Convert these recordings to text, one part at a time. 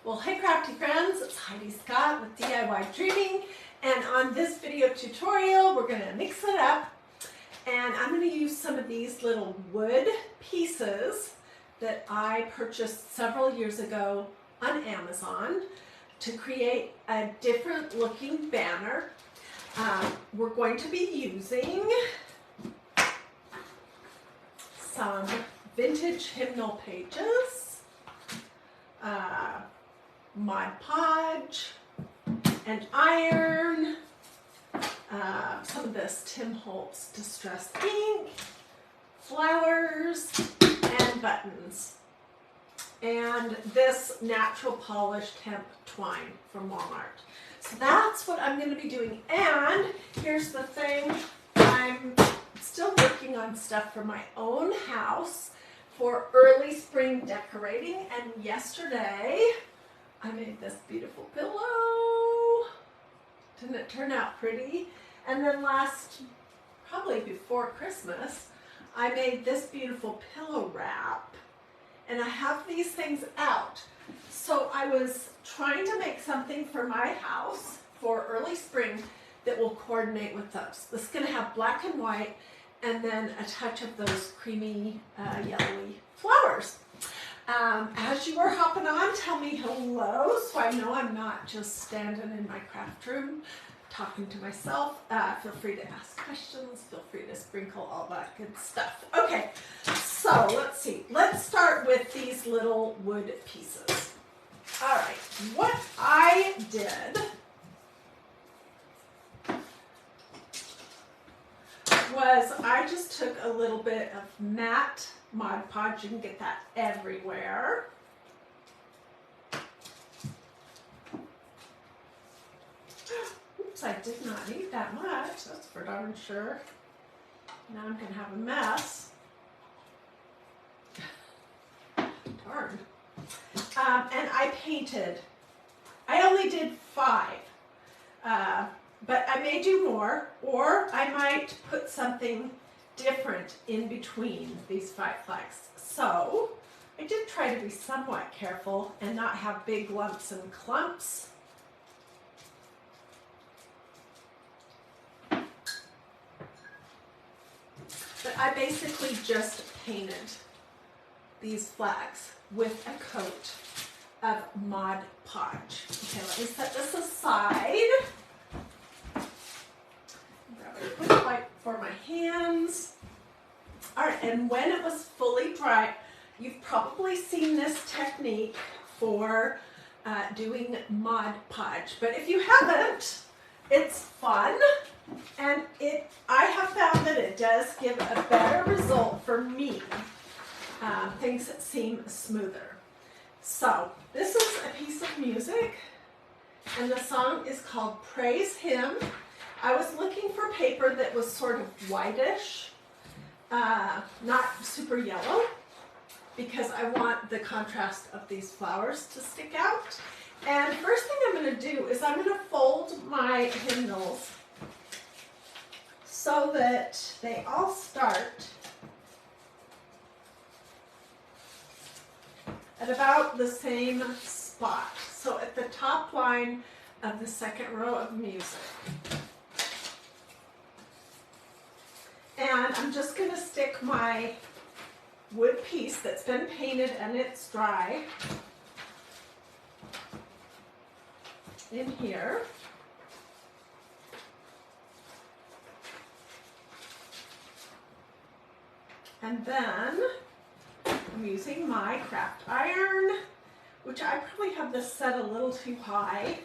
Well, hey crafty friends, it's Hiedi Scott with DiyDreaming, and on this video tutorial we're going to mix it up, and I'm going to use some of these little wood pieces that I purchased several years ago on Amazon to create a different looking banner. We're going to be using some vintage Hymnal Pages, Mod Podge, and iron, some of this Tim Holtz Distress ink, flowers, and buttons, and this natural polished hemp twine from Walmart. So that's what I'm going to be doing. And here's the thing, I'm still working on stuff for my own house for early spring decorating, and yesterday I made this beautiful pillow. Didn't it turn out pretty? And then probably before Christmas, I made this beautiful pillow wrap, and I have these things out. So I was trying to make something for my house for early spring that will coordinate with those. This is going to have black and white and then a touch of those creamy yellowy flowers. As you are hopping on, tell me hello so I know I'm not just standing in my craft room talking to myself. Feel free to ask questions, feel free to sprinkle all that good stuff. Okay, so let's see. Let's start with these little wood pieces. All right, what I did was I just took a little bit of matte Mod Podge. You can get that everywhere. Oops, I did not need that much. That's for darn sure. Now I'm going to have a mess. Darn. And I painted. I only did 5. But I may do more, or I might put something different in between these 5 flags. So I did try to be somewhat careful and not have big lumps and clumps. But I basically just painted these flags with a coat of Mod Podge. Okay, let me set this aside. Grab a quick wipe for my hands. All right, and when it was fully dry, you've probably seen this technique for doing Mod Podge. But if you haven't, it's fun, and I have found that it does give a better result for me. Things that seem smoother. So this is a piece of music, and the song is called Praise Him. I was looking for paper that was sort of whitish, not super yellow, because I want the contrast of these flowers to stick out. And first thing I'm going to do is I'm going to fold my hymnals so that they all start at about the same spot. So at the top line of the second row of music. And I'm just going to stick my wood piece that's been painted and it's dry in here. And then I'm using my craft iron, which I probably have this set a little too high.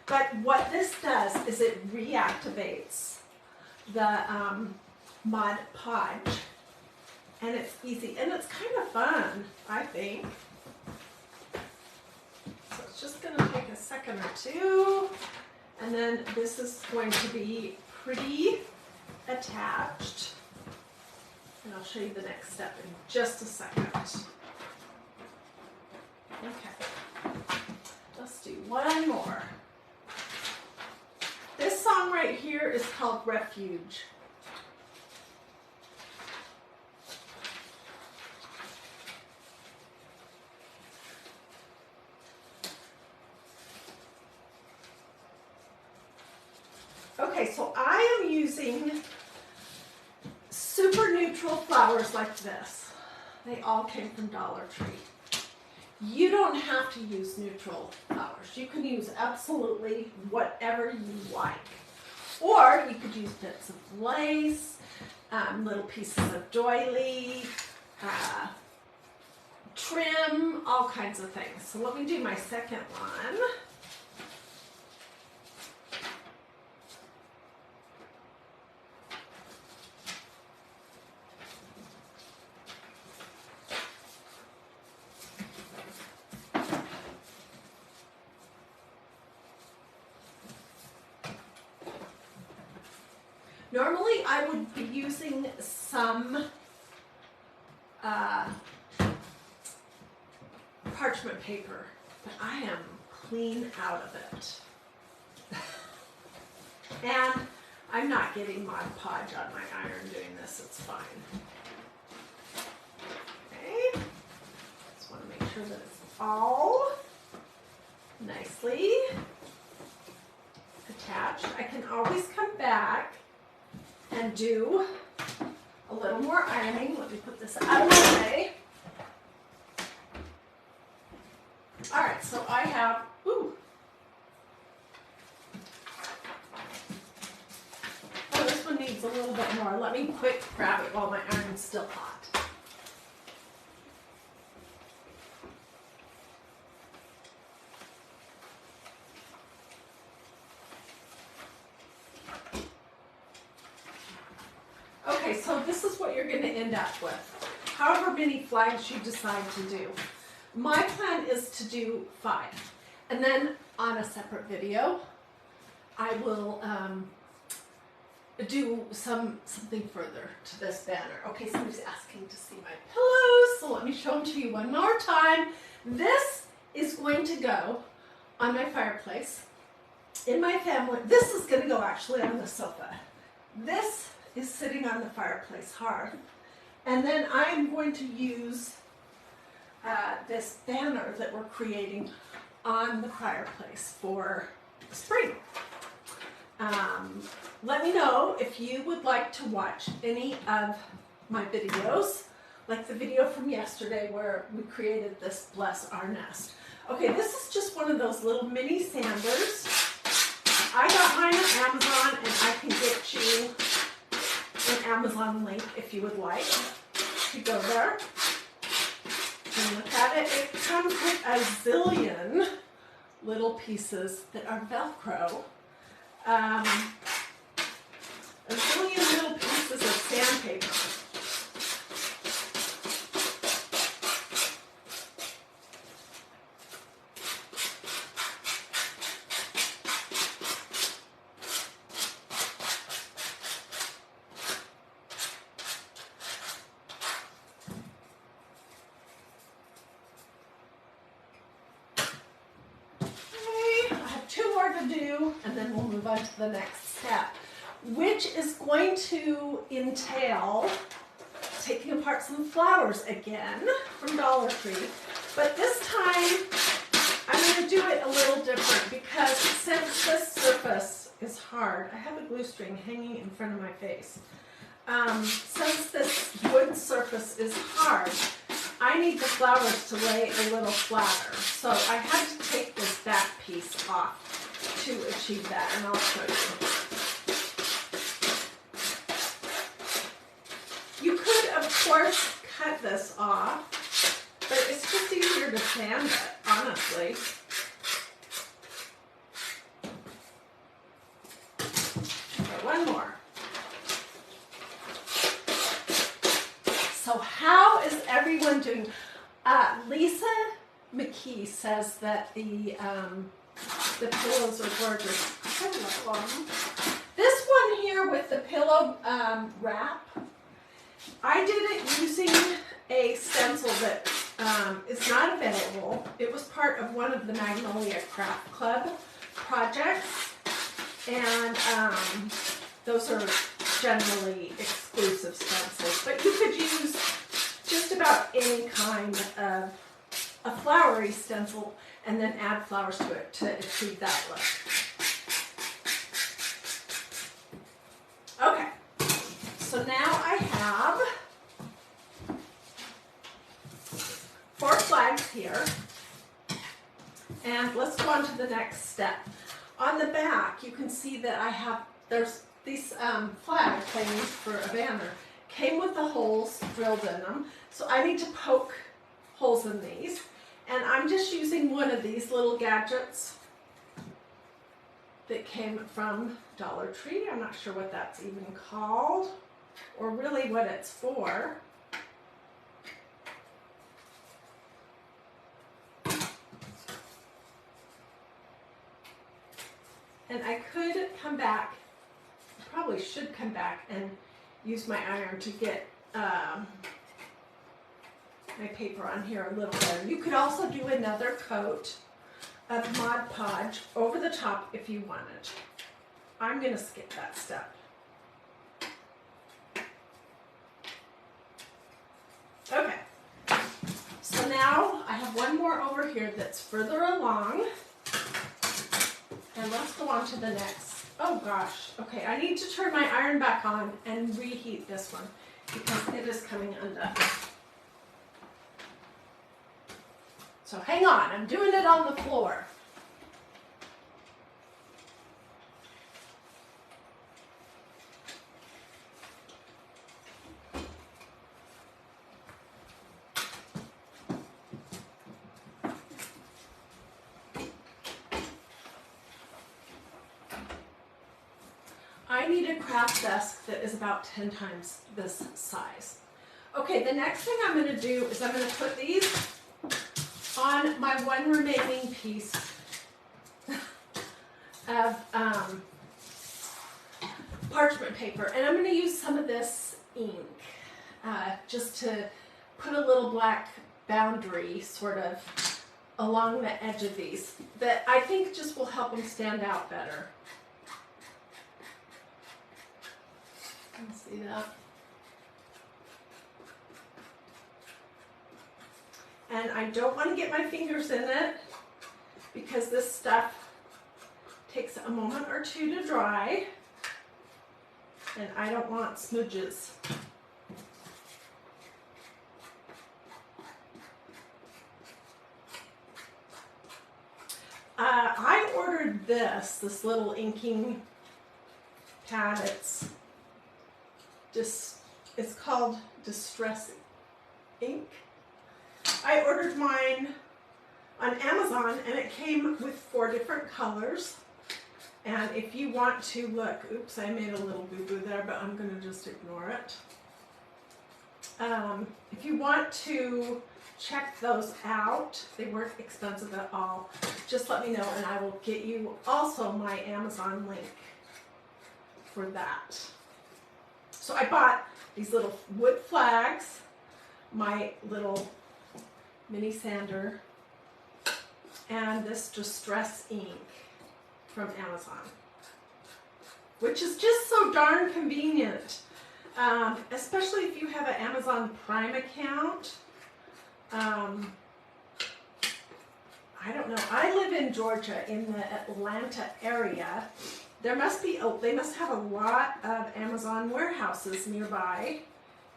But what this does is it reactivates the Mod Podge, and it's easy, and it's kind of fun, I think. So it's just going to take a second or two, and then this is going to be pretty attached. And I'll show you the next step in just a second. Okay, let's do one more. This song right here is called Refuge. Okay, so I am using super neutral flowers like this. They all came from Dollar Tree. You don't have to use neutral flowers. You can use absolutely whatever you like. Or you could use bits of lace, little pieces of doily, trim, all kinds of things. So let me do my second one. Normally I would be using some parchment paper, but I am clean out of it. And I'm not getting Mod Podge on my iron doing this, it's fine. Okay, just want to make sure that it's all nicely attached. I can always come back and do a little more ironing. Let me put this out of my way. All right, so I have, oh, this one needs a little bit more. Let me quick grab it while my iron's still hot. Okay, so this is what you're going to end up with. However many flags you decide to do. My plan is to do 5. And then on a separate video, I will do something further to this banner. Okay, somebody's asking to see my pillows, so let me show them to you one more time. This is going to go on my fireplace. In my family, this is going to go actually on the sofa. This is sitting on the fireplace hearth. And then I'm going to use this banner that we're creating on the fireplace for spring. Let me know if you would like to watch any of my videos, like the video from yesterday where we created this Bless Our Nest. Okay, this is just one of those little mini sanders. I got mine on Amazon, and I can get you an Amazon link if you would like to go there and look at it. It comes with a zillion little pieces that are Velcro. A zillion little pieces of sandpaper. To do, and then we'll move on to the next step, which is going to entail taking apart some flowers again from Dollar Tree, but this time I'm going to do it a little different because since this surface is hard, I have a glue string hanging in front of my face. Since this wood surface is hard, I need the flowers to lay a little flatter, so I had to take this back piece off to achieve that, and I'll show you. You could, of course, cut this off, but it's just easier to sand it, honestly. Okay, one more. So how is everyone doing? Lisa McKee says that the pillows are gorgeous. I love them. This one here with the pillow wrap, I did it using a stencil that is not available. It was part of one of the Magnolia Craft Club projects, and those are generally exclusive stencils, but you could use just about any kind of a flowery stencil and then add flowers to it to achieve that look. Okay, so now I have 4 flags here, and let's go on to the next step. On the back, you can see that there's these flag things for a banner, came with the holes drilled in them, so I need to poke holes in these, and I'm just using one of these little gadgets that came from Dollar Tree. I'm not sure what that's even called, or really what it's for. And I could come back, probably should come back and use my iron to get my paper on here a little better. You could also do another coat of Mod Podge over the top if you wanted. I'm going to skip that step. Okay, so now I have one more over here that's further along, and let's go on to the next. Oh gosh, okay, I need to turn my iron back on and reheat this one because it is coming undone. So hang on, I'm doing it on the floor. I need a craft desk that is about 10 times this size. Okay, the next thing I'm going to do is I'm going to put these on my one remaining piece of parchment paper, and I'm going to use some of this ink just to put a little black boundary sort of along the edge of these that I think just will help them stand out better. See that? And I don't want to get my fingers in it because this stuff takes a moment or two to dry, and I don't want smudges. I ordered this little inking pad. It's called Distress Ink. I ordered mine on Amazon, and it came with 4 different colors. And if you want to look, oops, I made a little boo-boo there, but I'm going to just ignore it. If you want to check those out, they weren't expensive at all. Just let me know, and I will get you also my Amazon link for that. So I bought these little wood flags, my little mini sander, and this Distress ink from Amazon, which is just so darn convenient, especially if you have an Amazon Prime account. I don't know. I live in Georgia, in the Atlanta area. They must have a lot of Amazon warehouses nearby,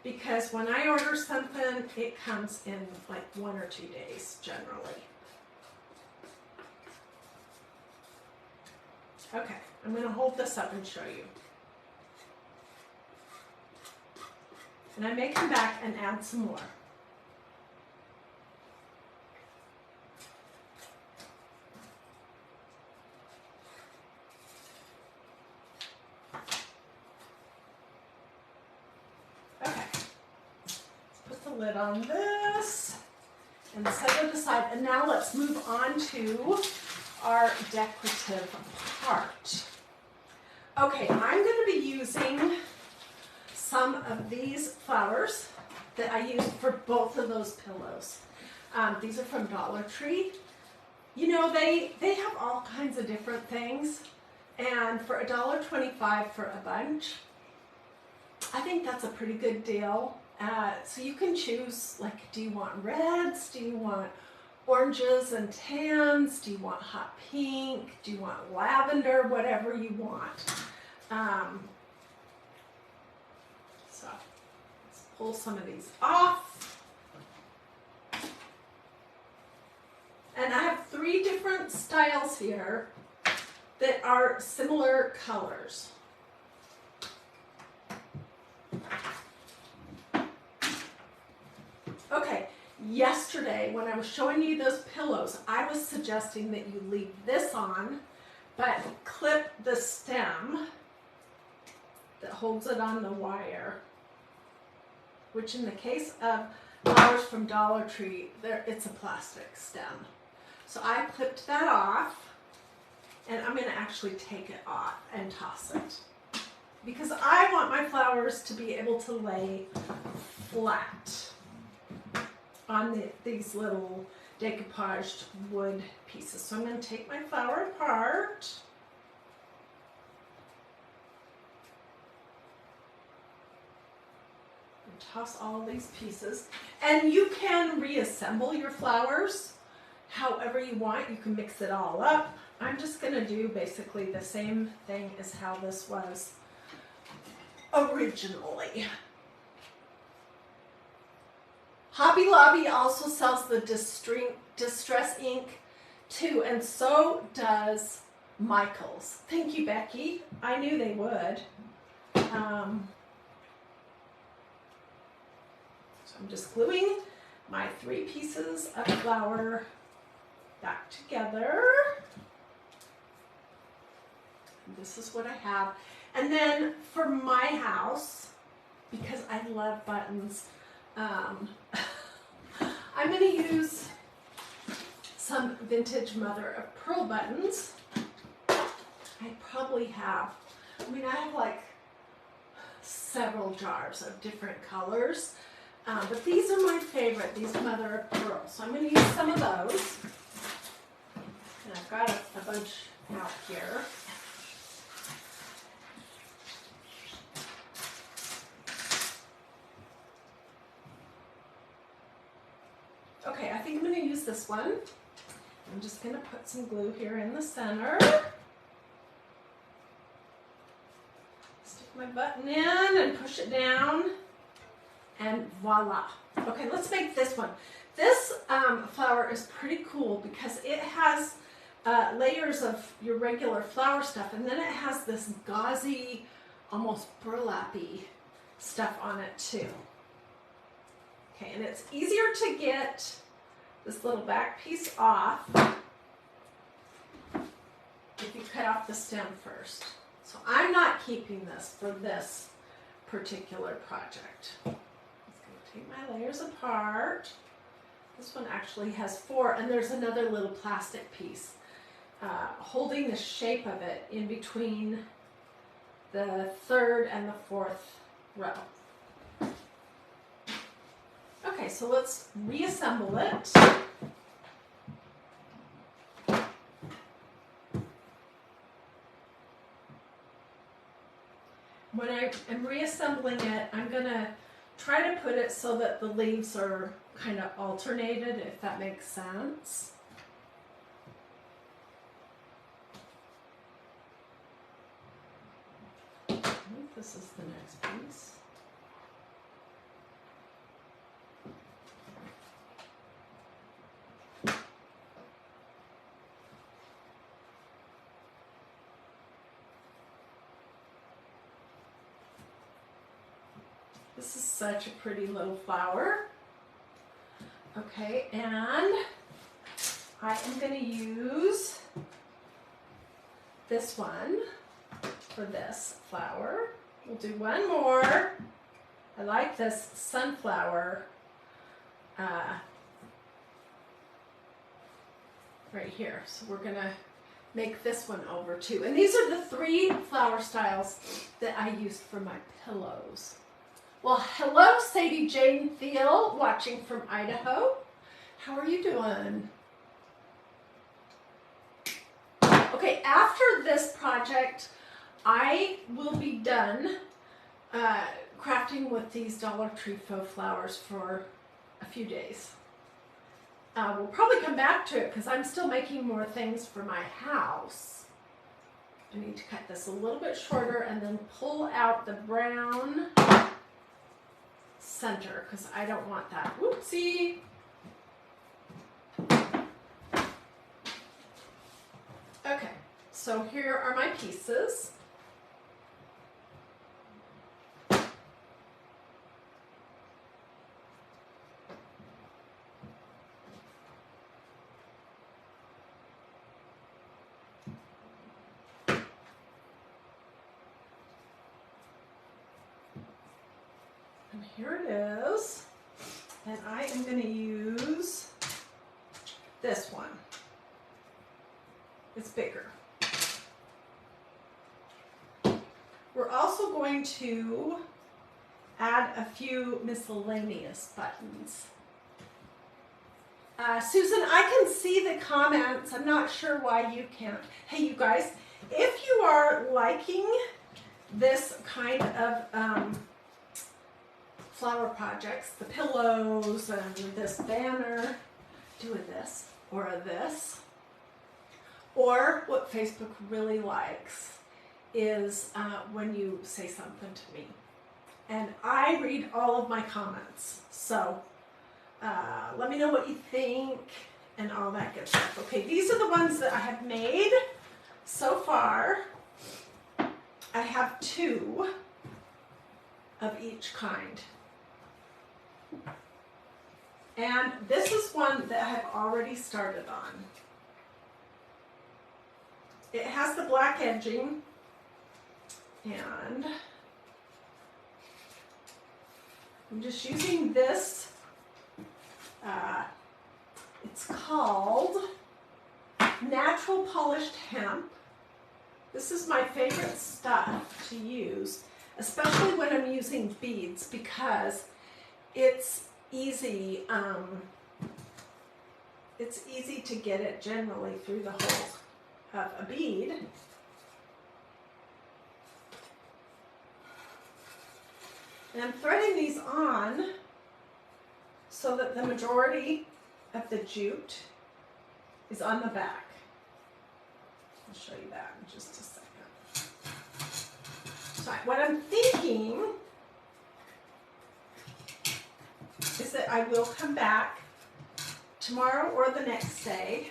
because when I order something, it comes in like 1 or 2 days generally. Okay, I'm going to hold this up and show you. And I may come back and add some more. Lid on this and set it aside, and now let's move on to our decorative part. Okay, I'm going to be using some of these flowers that I used for both of those pillows. These are from Dollar Tree. You know, they have all kinds of different things, and for $1.25 for a bunch, I think that's a pretty good deal. So you can choose, like, do you want reds? Do you want oranges and tans? Do you want hot pink? Do you want lavender? Whatever you want. pull some of these off. And I have 3 different styles here that are similar colors. Okay, yesterday when I was showing you those pillows, I was suggesting that you leave this on, but clip the stem that holds it on the wire, which in the case of flowers from Dollar Tree, it's a plastic stem. So I clipped that off, and I'm going to actually take it off and toss it, because I want my flowers to be able to lay flat on these little decoupaged wood pieces. So I'm going to take my flower apart. And toss all these pieces. And you can reassemble your flowers however you want. You can mix it all up. I'm just going to do basically the same thing as how this was originally. Hobby Lobby also sells the distress ink too, and so does Michael's. Thank you, Becky. I knew they would. So I'm just gluing my 3 pieces of flower back together. And this is what I have. And then for my house, because I love buttons, I'm going to use some vintage mother of pearl buttons. I probably have, I have like several jars of different colors, but these are my favorite, these mother of pearl. So I'm going to use some of those. And I've got a bunch out here. Okay, I think I'm going to use this one. I'm just going to put some glue here in the center. Stick my button in and push it down. And voila. Okay, let's make this one. This flower is pretty cool because it has layers of your regular flower stuff, and then it has this gauzy, almost burlap-y stuff on it too. Okay, and it's easier to get this little back piece off if you cut off the stem first. So I'm not keeping this for this particular project. I'm just going to take my layers apart. This one actually has 4, and there's another little plastic piece holding the shape of it in between the 3rd and the 4th row. Okay, so let's reassemble it. When I am reassembling it, I'm going to try to put it so that the leaves are kind of alternated, if that makes sense. I think this is the next piece. This is such a pretty little flower. Okay, and I am going to use this one for this flower. We'll do one more. I like this sunflower right here. So we're going to make this one over too. And these are the 3 flower styles that I used for my pillows. Well, hello, Sadie Jane Thiel, watching from Idaho. How are you doing? Okay, after this project, I will be done crafting with these Dollar Tree faux flowers for a few days. We'll probably come back to it because I'm still making more things for my house. I need to cut this a little bit shorter and then pull out the brown center because I don't want that. Whoopsie. Okay, so here are my pieces. And here it is. And I am going to use this one. It's bigger. We're also going to add a few miscellaneous buttons. Susan, I can see the comments. I'm not sure why you can't. Hey, you guys, if you are liking this kind of flower projects, the pillows and this banner, do a this or a this. Or what Facebook really likes is when you say something to me. And I read all of my comments. So let me know what you think and all that good stuff. Okay, these are the ones that I have made so far. I have 2 of each kind. And this is one that I have already started on. It has the black edging, and I'm just using this. It's called Natural Polished Hemp. This is my favorite stuff to use, especially when I'm using beads, because it's easy. It's easy to get it generally through the hole of a bead. And I'm threading these on so that the majority of the jute is on the back. I'll show you that in just a second. So what I'm thinking is that I will come back tomorrow or the next day,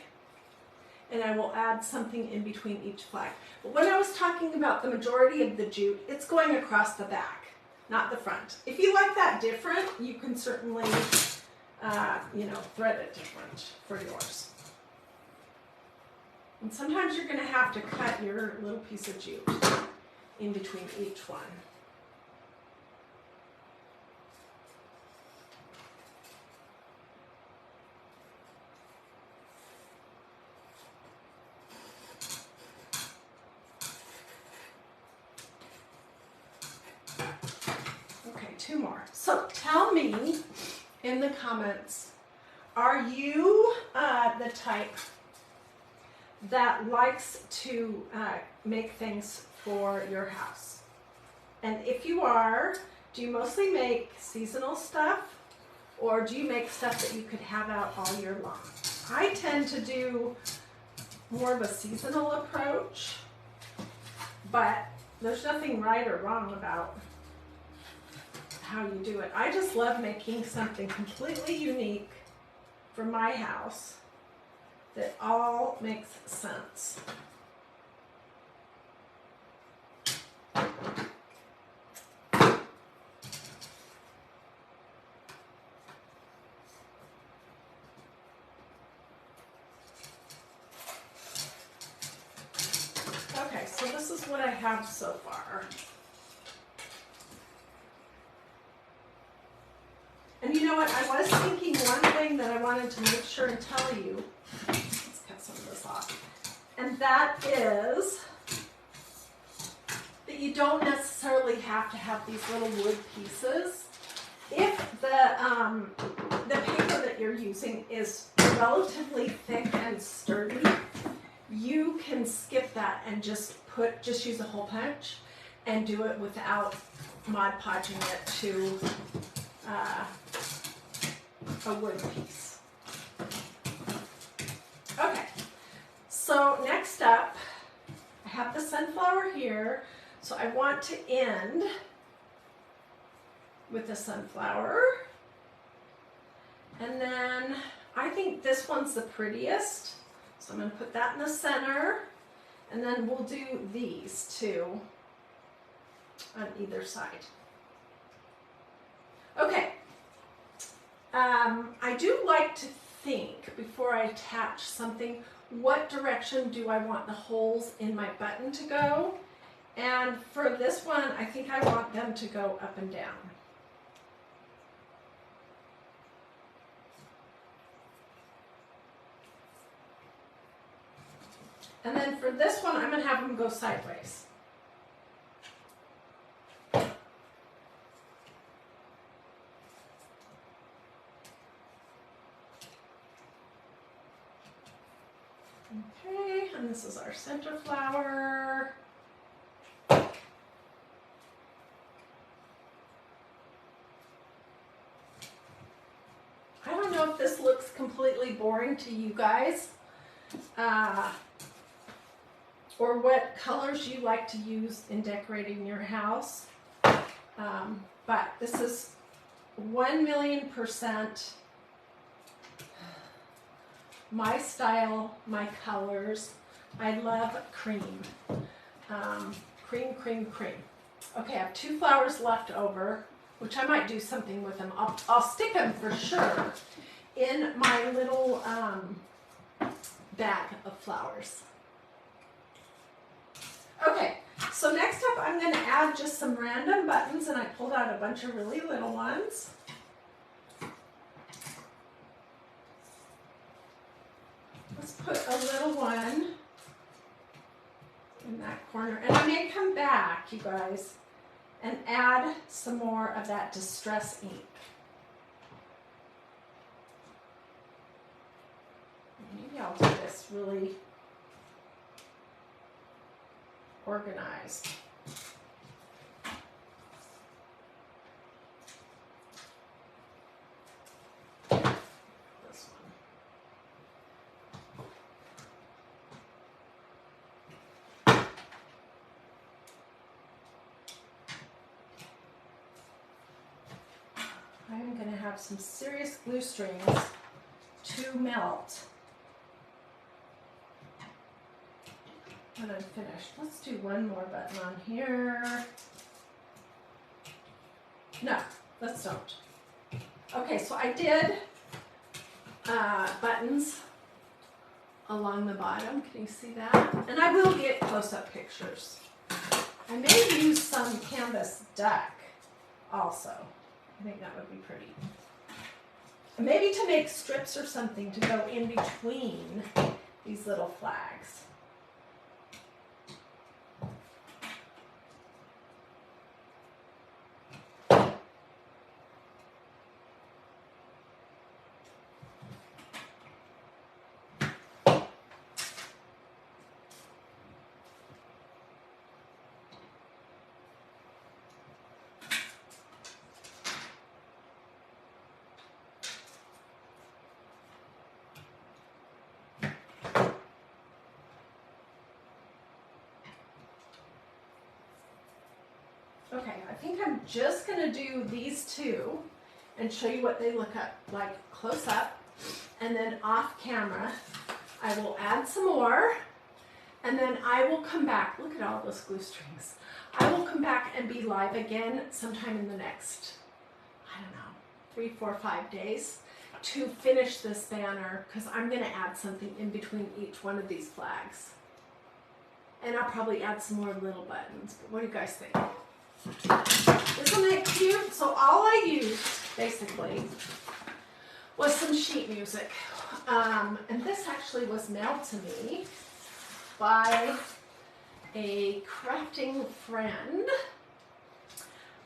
and I will add something in between each flag. But when I was talking about the majority of the jute, it's going across the back, not the front. If you like that different, you can certainly, thread it different for yours. And sometimes you're going to have to cut your little piece of jute in between each one. Okay, 2 more. So tell me in the comments, are you the type that likes to make things for your house? And if you are, do you mostly make seasonal stuff, or do you make stuff that you could have out all year long? I tend to do more of a seasonal approach, but there's nothing right or wrong about how you do it. I just love making something completely unique for my house that all makes sense. Okay, so this is what I have so far. And you know what, I was thinking one thing that I wanted to make sure and tell you. Let's cut some of this off. And that is that you don't necessarily have to have these little wood pieces. If the paper that you're using is relatively thick and sturdy, you can skip that and just use a hole punch and do it without Mod Podging it to a wood piece. Okay, so next up, I have the sunflower here, so I want to end with the sunflower. And then I think this one's the prettiest, so I'm going to put that in the center. And then we'll do these two on either side. Okay. I do like to think, before I attach something, what direction do I want the holes in my button to go? And for this one, I think I want them to go up and down. And then for this one, I'm going to have them go sideways. Okay, and this is our center flower. I don't know if this looks completely boring to you guys, or what colors you like to use in decorating your house, but this is 1,000,000% my style, my colors. I love cream. Cream, cream, cream. Okay, I have 2 flowers left over, which I might do something with them. I'll stick them for sure in my little bag of flowers. Okay, so next up I'm going to add just some random buttons, and I pulled out a bunch of really little ones. Let's put a little one in that corner. And I may come back, you guys, and add some more of that distress ink. Maybe I'll do this really organized. I'm going to have some serious glue strings to melt when I'm finished. Let's do one more button on here. No, let's don't. Okay, so I did buttons along the bottom. Can you see that? And I will get close-up pictures. I may use some canvas duck also. I think that would be pretty. Maybe to make strips or something to go in between these little flags. Okay, I think I'm just going to do these two and show you what they look like close up, and then off camera I will add some more, and then I will come back. Look at all those glue strings. I will come back and be live again sometime in the next, I don't know, 3, 4, 5 days to finish this banner, because I'm going to add something in between each one of these flags. And I'll probably add some more little buttons. But what do you guys think? Isn't that cute? So all I used, basically, was some sheet music. And this actually was mailed to me by a crafting friend.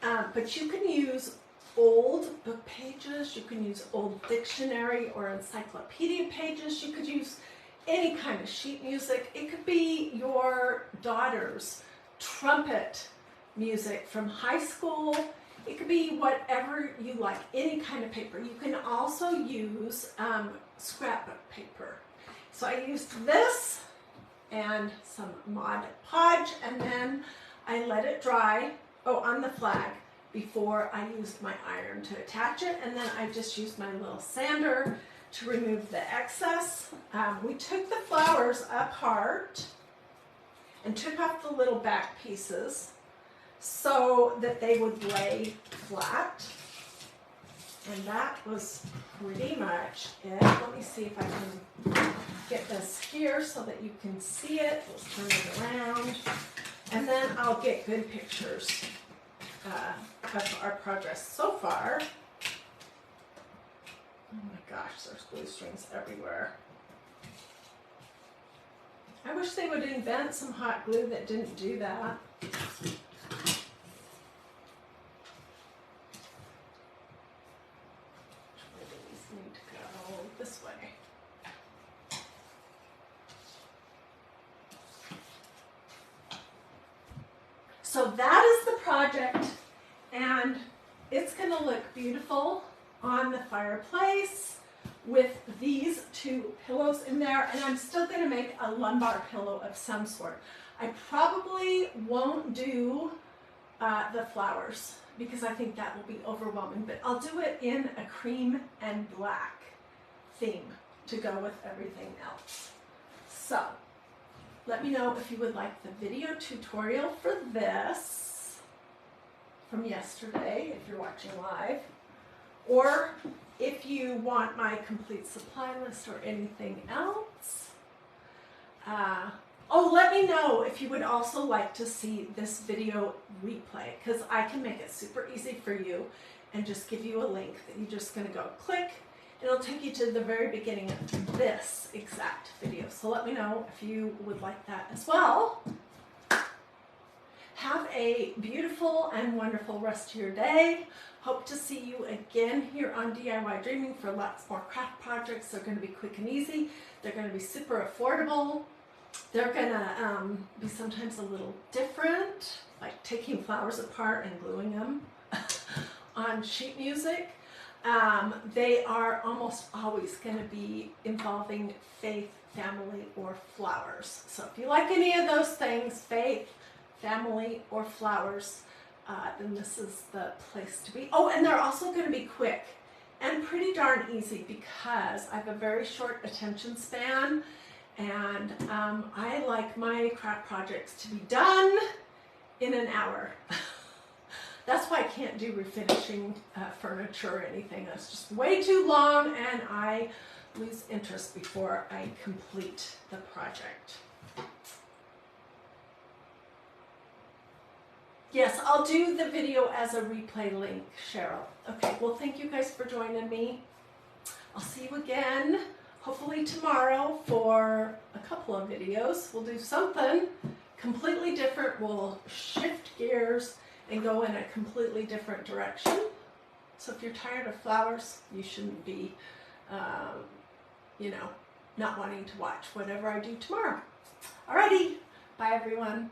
But you can use old book pages, you can use old dictionary or encyclopedia pages, you could use any kind of sheet music. It could be your daughter's trumpet music from high school. It could be whatever you like, any kind of paper. You can also use scrapbook paper. So I used this and some Mod Podge, and then I let it dry, on the flag, before I used my iron to attach it, and then I just used my little sander to remove the excess. We took the flowers apart and took off the little back pieces so that they would lay flat. And that was pretty much it. Let me see if I can get this here so that you can see it. Let's turn it around. And then I'll get good pictures of our progress so far. Oh my gosh, there's glue strings everywhere. I wish they would invent some hot glue that didn't do that. These need to go this way. So that is the project, and it's going to look beautiful on the fireplace with these two pillows in there, and I'm still going to make a lumbar pillow of some sort. I probably won't do the flowers because I think that will be overwhelming, but I'll do it in a cream and black theme to go with everything else. So let me know if you would like the video tutorial for this from yesterday if you're watching live, or if you want my complete supply list or anything else. Oh, let me know if you would also like to see this video replay, because I can make it super easy for you and just give you a link that you're just going to go click. It'll take you to the very beginning of this exact video. So let me know if you would like that as well. Have a beautiful and wonderful rest of your day. Hope to see you again here on DIY Dreaming for lots more craft projects. They're going to be quick and easy. They're going to be super affordable. They're going to be sometimes a little different, like taking flowers apart and gluing them on sheet music. They are almost always going to be involving faith, family, or flowers. So if you like any of those things, faith, family, or flowers, then this is the place to be. Oh, and they're also going to be quick and pretty darn easy because I have a very short attention span, and I like my craft projects to be done in an hour. That's why I can't do refinishing furniture or anything. That's just way too long, and I lose interest before I complete the project. Yes, I'll do the video as a replay link, Cheryl. Okay, well, thank you guys for joining me. I'll see you again, hopefully tomorrow, for a couple of videos. We'll do something completely different. We'll shift gears and go in a completely different direction. So if you're tired of flowers, you shouldn't be, not wanting to watch whatever I do tomorrow. Alrighty, bye everyone.